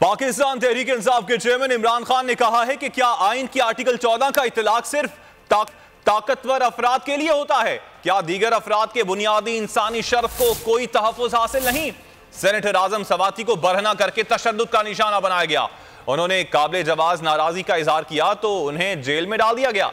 पाकिस्तान तहरीक इंसाफ के चेयरमैन इमरान खान ने कहा है कि क्या आइन की आर्टिकल 14 का इतलाक सिर्फ ताकतवर अफराद के लिए होता है? क्या दीगर अफराद के बुनियादी इंसानी शर्फ को कोई तहफ़्फ़ुज़ हासिल नहीं? सेनेटर आजम सवाती को बरहना करके तशद्दुद का निशाना बनाया गया। उन्होंने काबिल जवाज नाराजगी का इजहार किया तो उन्हें जेल में डाल दिया गया।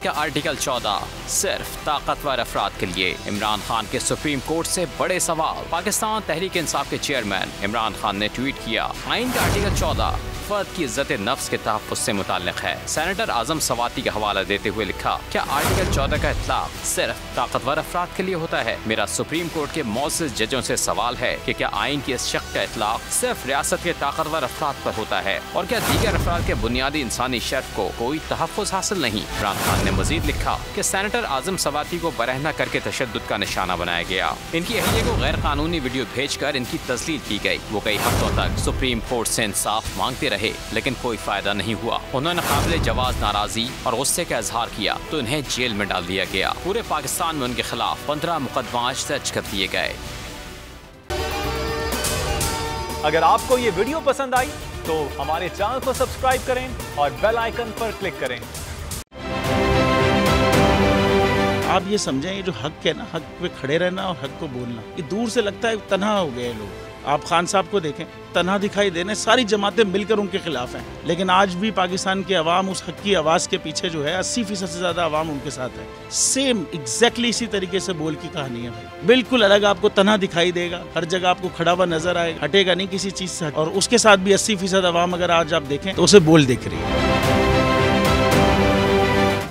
क्या आर्टिकल 14 सिर्फ ताकतवर अफराद के लिए? इमरान खान के सुप्रीम कोर्ट से बड़े सवाल। पाकिस्तान तहरीक इंसाफ के चेयरमैन इमरान खान ने ट्वीट किया, आइन का आर्टिकल 14 फर्द की इज्जत नफ्स के तहफ़्फ़ुज़ से मुताल्लिक़ है। सेनेटर आजम सवाती का हवाला देते हुए लिखा, क्या आर्टिकल 14 का इतलाक सिर्फ ताकतवर अफराद के लिए होता है? मेरा सुप्रीम कोर्ट के मौजूद जजों से सवाल है कि क्या आइन की इस शक़्क़ का इतलाक सिर्फ रियासत के ताकतवर अफराद पर होता है और क्या दीगर अफराद के बुनियादी इंसानी शर्फ को कोई तहफ़्फ़ुज़ हासिल नहीं? इमरान खान ने मजीद लिखा कि सेनेटर आजम सवाती को बरहना करके तशद्दुद का निशाना बनाया गया। इनकी अहलिया को गैर कानूनी वीडियो भेजकर इनकी तस्लील की गई। वो कई हफ्तों तक सुप्रीम कोर्ट से इंसाफ मांगते रहे लेकिन कोई फायदा नहीं हुआ। उन्होंने काबिल जवाज नाराजगी और गुस्से का इजहार किया तो इन्हें जेल में डाल दिया गया। पूरे पाकिस्तान में उनके खिलाफ 15 मुकदमात दर्ज कर दिए गए। अगर आपको ये वीडियो पसंद आई तो हमारे चैनल को सब्सक्राइब करें और बेल आइकन पर क्लिक करें। आप ये समझें, ये जो हक है ना, हक पे खड़े रहना और हक को बोलना, ये दूर से लगता है तन्हा हो गए लोग। आप खान साहब को देखें, तन्हा दिखाई देने, सारी जमातें मिलकर उनके खिलाफ हैं, लेकिन आज भी पाकिस्तान के अवाम उस हक की आवाज़ के पीछे जो है 80% से ज़्यादा अवाम उनके साथ है। सेम एग्जैक्टली इसी तरीके से बोल की कहानी है भाई। बिल्कुल अलग आपको तन्हा दिखाई देगा, हर जगह आपको खड़ा हुआ नजर आएगा, हटेगा नहीं किसी चीज़ से। और उसके साथ भी 80% अवाम अगर आज आप देखें तो उसे बोल दिख रही है।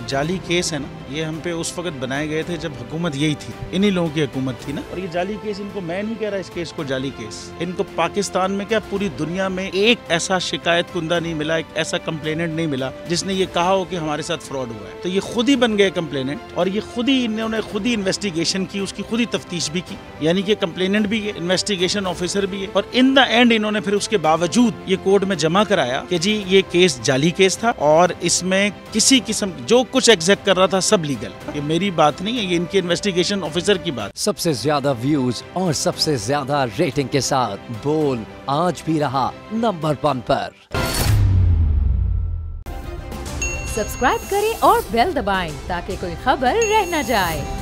जाली केस है ना, ये हम पे उस वक्त बनाए गए थे जब हुकूमत यही थी, इन्हीं लोगों की हुकूमत थी ना। और ये जाली केस, इनको मैं नहीं कह रहा इस केस को जाली केस, इनको पाकिस्तान में क्या पूरी दुनिया में एक ऐसा शिकायत कुंदा नहीं मिला, एक ऐसा कंप्लेनेंट नहीं मिला जिसने ये कहा हो कि हमारे साथ फ्रॉड हुआ है। तो ये खुद ही बन गए कंप्लेनेंट और ये खुद ही इन्होंने खुद ही इन्वेस्टिगेशन की, उसकी खुद ही तफ्तीश भी की, यानी कि कंप्लेनेंट भी है, इन्वेस्टिगेशन ऑफिसर भी है। और इन द एंड इन्होंने फिर उसके बावजूद ये कोर्ट में जमा कराया कि जी ये केस जाली केस था और इसमें किसी किस्म जो कुछ एग्जैक्ट कर रहा था सब लीगल। ये मेरी बात नहीं है, ये इनके इन्वेस्टिगेशन ऑफिसर की बात। सबसे ज्यादा व्यूज और सबसे ज्यादा रेटिंग के साथ बोल आज भी रहा नंबर 1 पर। सब्सक्राइब करें और बेल दबाएं ताकि कोई खबर रह न जाए।